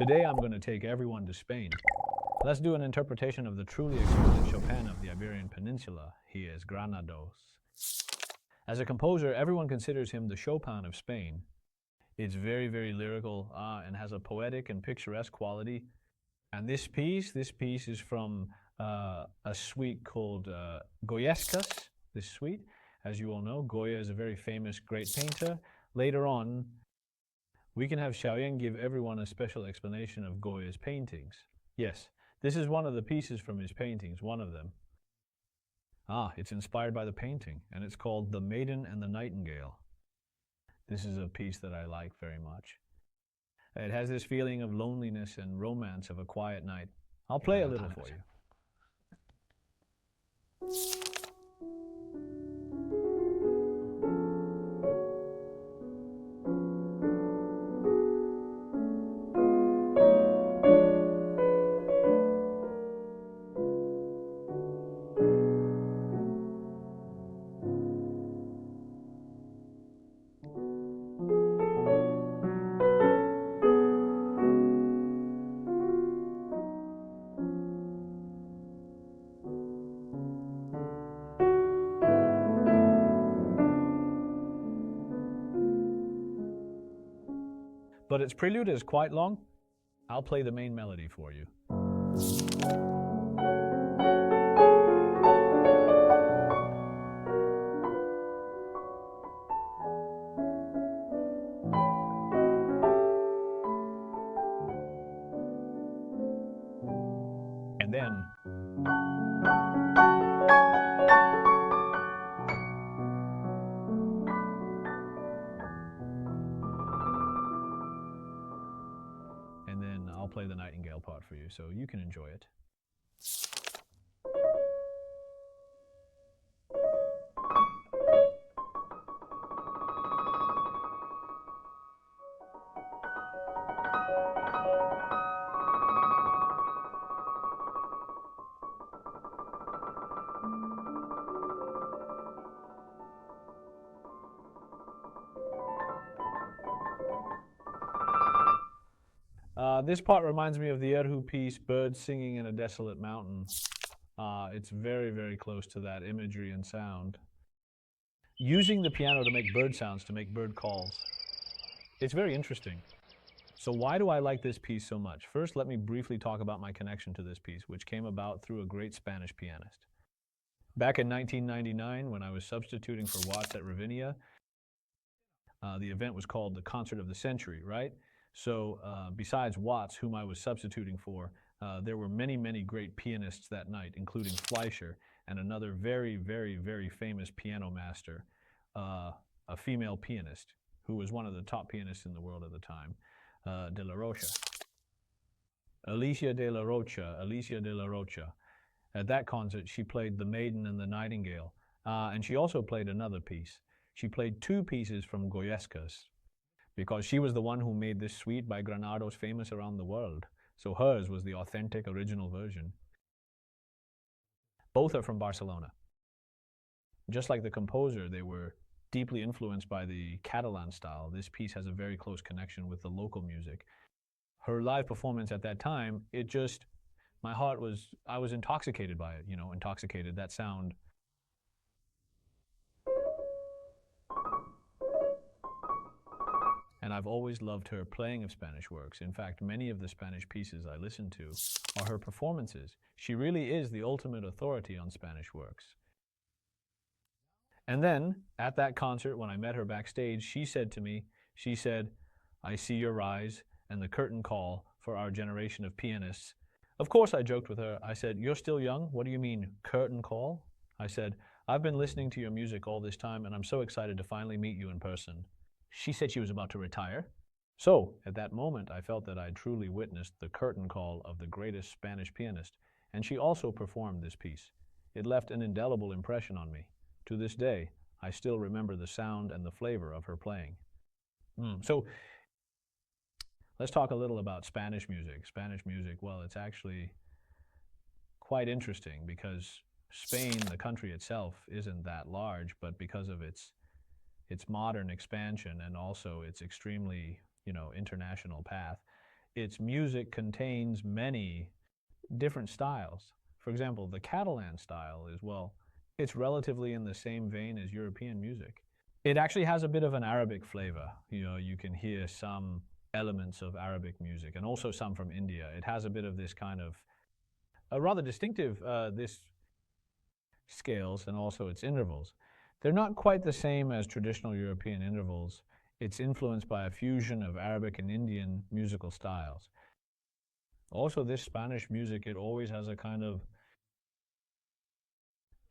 Today I'm going to take everyone to Spain. Let's do an interpretation of the truly exquisite Chopin of the Iberian Peninsula. He is Granados. As a composer, everyone considers him the Chopin of Spain. It's very, very lyrical and has a poetic and picturesque quality. And this piece is from a suite called Goyescas, this suite. As you all know, Goya is a very famous, great painter. Later on, we can have Xiaoyan give everyone a special explanation of Goya's paintings. Yes, this is one of the pieces from his paintings, one of them. It's inspired by the painting, and it's called The Maiden and the Nightingale. This is a piece that I like very much. It has this feeling of loneliness and romance of a quiet night. I'll play a little for you. But its prelude is quite long. I'll play the main melody for you. And then I'll play the Nightingale part for you, so you can enjoy it. This part reminds me of the Erhu piece, Birds Singing in a Desolate Mountain. It's very, very close to that imagery and sound. Using the piano to make bird sounds, to make bird calls. It's very interesting. So why do I like this piece so much? First, let me briefly talk about my connection to this piece, which came about through a great Spanish pianist. Back in 1999, when I was substituting for Watts at Ravinia, the event was called the Concert of the Century, right? So besides Watts, whom I was substituting for, there were many, many great pianists that night, including Fleischer and another very, very, very famous piano master, a female pianist, who was one of the top pianists in the world at the time, de Larrocha. Alicia de Larrocha. At that concert, she played The Maiden and the Nightingale, and she also played another piece. She played two pieces from Goyescas, because she was the one who made this suite by Granados famous around the world. So hers was the authentic original version. Both are from Barcelona. Just like the composer, they were deeply influenced by the Catalan style. This piece has a very close connection with the local music. Her live performance at that time, I was intoxicated by it, intoxicated, that sound. And I've always loved her playing of Spanish works. In fact, many of the Spanish pieces I listen to are her performances. She really is the ultimate authority on Spanish works. And then, at that concert, when I met her backstage, she said to me, "I see your rise and the curtain call for our generation of pianists." Of course, I joked with her. I said, "You're still young? What do you mean, curtain call?" I said, "I've been listening to your music all this time, and I'm so excited to finally meet you in person." She said she was about to retire. So, at that moment, I felt that I truly witnessed the curtain call of the greatest Spanish pianist, and she also performed this piece. It left an indelible impression on me. To this day, I still remember the sound and the flavor of her playing. So, let's talk a little about Spanish music. Spanish music, well, it's actually quite interesting because Spain, the country itself, isn't that large, but because of its modern expansion and also its extremely, international path, its music contains many different styles. For example, the Catalan style is, well, it's relatively in the same vein as European music. It actually has a bit of an Arabic flavor. You know, you can hear some elements of Arabic music and also some from India. It has a bit of this kind of a rather distinctive this scales and also its intervals. They're not quite the same as traditional European intervals. It's influenced by a fusion of Arabic and Indian musical styles. Also, this Spanish music, it always has a kind of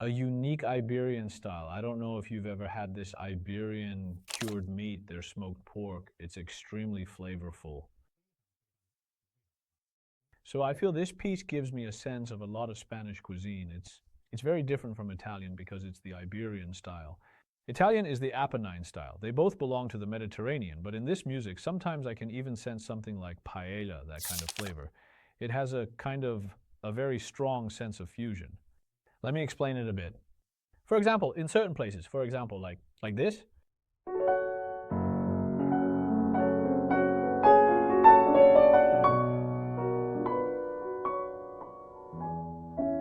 a unique Iberian style. I don't know if you've ever had this Iberian cured meat, their smoked pork. It's extremely flavorful. So I feel this piece gives me a sense of a lot of Spanish cuisine. It's very different from Italian because it's the Iberian style. Italian is the Apennine style. They both belong to the Mediterranean, but in this music, sometimes I can even sense something like paella, that kind of flavor. It has a kind of a very strong sense of fusion. Let me explain it a bit. For example, in certain places, for example, like this.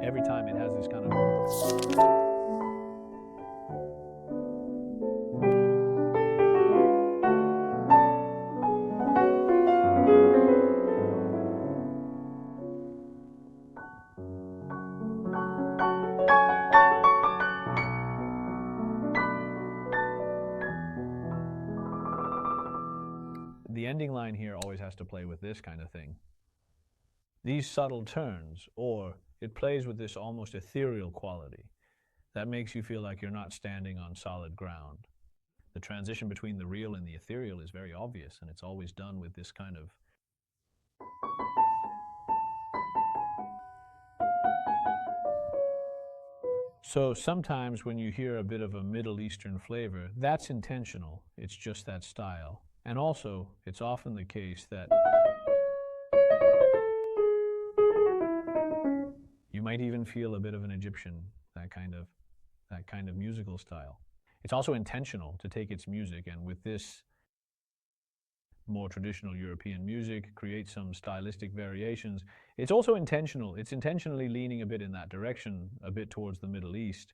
Every time it has this kind of... The ending line here always has to play with this kind of thing. These subtle turns, or it plays with this almost ethereal quality that makes you feel like you're not standing on solid ground. The transition between the real and the ethereal is very obvious, and it's always done with this kind of... So sometimes when you hear a bit of a Middle Eastern flavor, that's intentional. It's just that style. And also, it's often the case that you might even feel a bit of an Egyptian, that kind of musical style. It's also intentional to take its music and with this more traditional European music, create some stylistic variations. It's also intentional. It's intentionally leaning a bit in that direction, a bit towards the Middle East,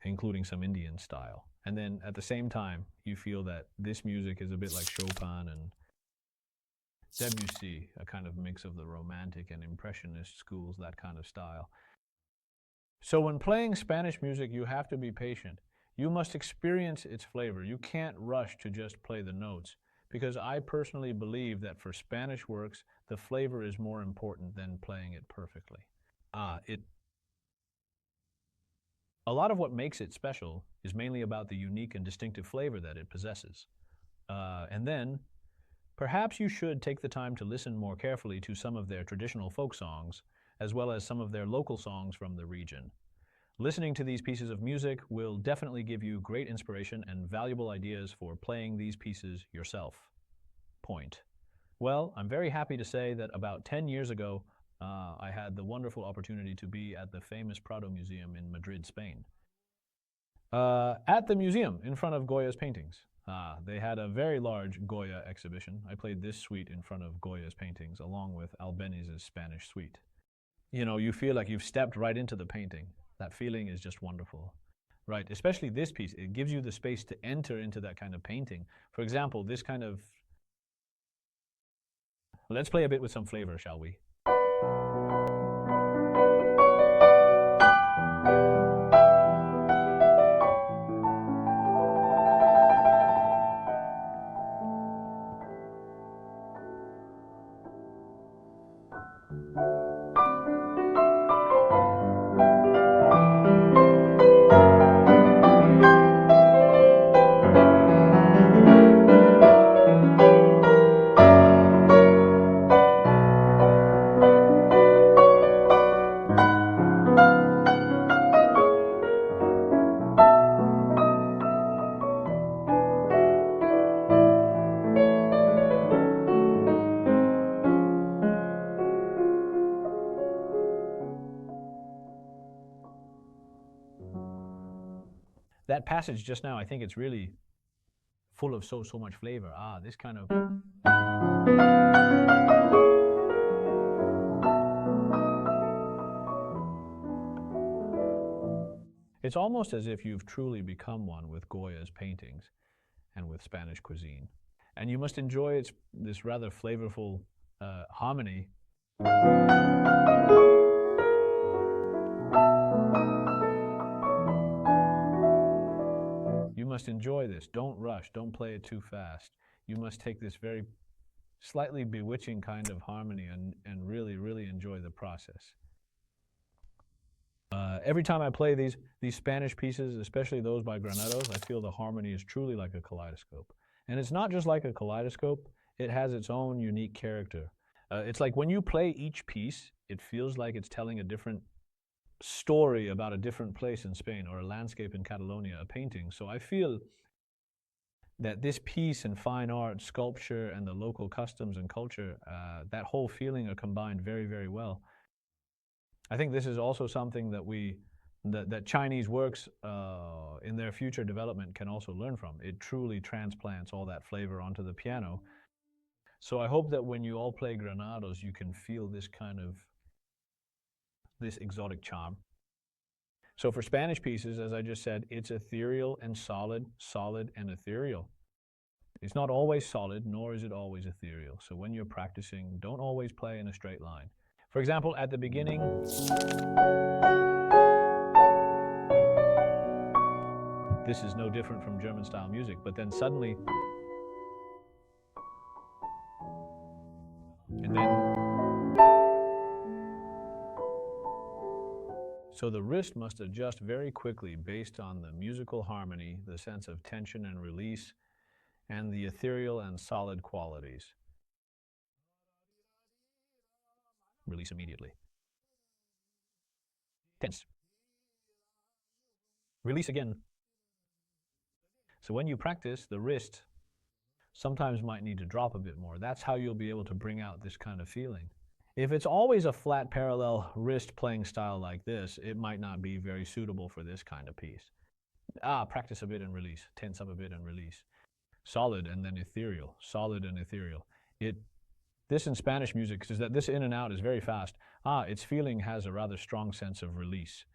including some Indian style. And then at the same time, you feel that this music is a bit like Chopin and Debussy, a kind of mix of the Romantic and Impressionist schools, that kind of style. So when playing Spanish music, you have to be patient. You must experience its flavor. You can't rush to just play the notes, because I personally believe that for Spanish works, the flavor is more important than playing it perfectly. A lot of what makes it special is mainly about the unique and distinctive flavor that it possesses. And then, perhaps you should take the time to listen more carefully to some of their traditional folk songs, as well as some of their local songs from the region. Listening to these pieces of music will definitely give you great inspiration and valuable ideas for playing these pieces yourself. Point. Well, I'm very happy to say that about 10 years ago, I had the wonderful opportunity to be at the famous Prado Museum in Madrid, Spain. At the museum, in front of Goya's paintings. They had a very large Goya exhibition. I played this suite in front of Goya's paintings, along with Albéniz's Spanish suite. You know, you feel like you've stepped right into the painting. That feeling is just wonderful. Right, especially this piece. It gives you the space to enter into that kind of painting. For example, this kind of... Let's play a bit with some flavor, shall we? That passage just now, I think it's really full of so much flavor. This kind of... It's almost as if you've truly become one with Goya's paintings and with Spanish cuisine. And you must enjoy this rather flavorful harmony. You must enjoy this. Don't rush. Don't play it too fast. You must take this very slightly bewitching kind of harmony and really, really enjoy the process. Every time I play these Spanish pieces, especially those by Granados, I feel the harmony is truly like a kaleidoscope. And it's not just like a kaleidoscope, it has its own unique character. It's like when you play each piece, it feels like it's telling a different story about a different place in Spain or a landscape in Catalonia, a painting. So I feel that this piece and fine art, sculpture, and the local customs and culture, that whole feeling are combined very, very well. I think this is also something that Chinese works in their future development can also learn from. It truly transplants all that flavor onto the piano. So I hope that when you all play Granados, you can feel this exotic charm. So for Spanish pieces, as I just said, it's ethereal and solid, solid and ethereal. It's not always solid, nor is it always ethereal. So when you're practicing, don't always play in a straight line. For example, at the beginning, this is no different from German style music, but then suddenly, and then, so the wrist must adjust very quickly based on the musical harmony, the sense of tension and release, and the ethereal and solid qualities. Release immediately. Tense. Release again. So when you practice, the wrist sometimes might need to drop a bit more. That's how you'll be able to bring out this kind of feeling. If it's always a flat parallel wrist playing style like this, it might not be very suitable for this kind of piece. Practice a bit and release. Tense up a bit and release. Solid and then ethereal. Solid and ethereal. This in Spanish music is that this in and out is very fast. Its feeling has a rather strong sense of release.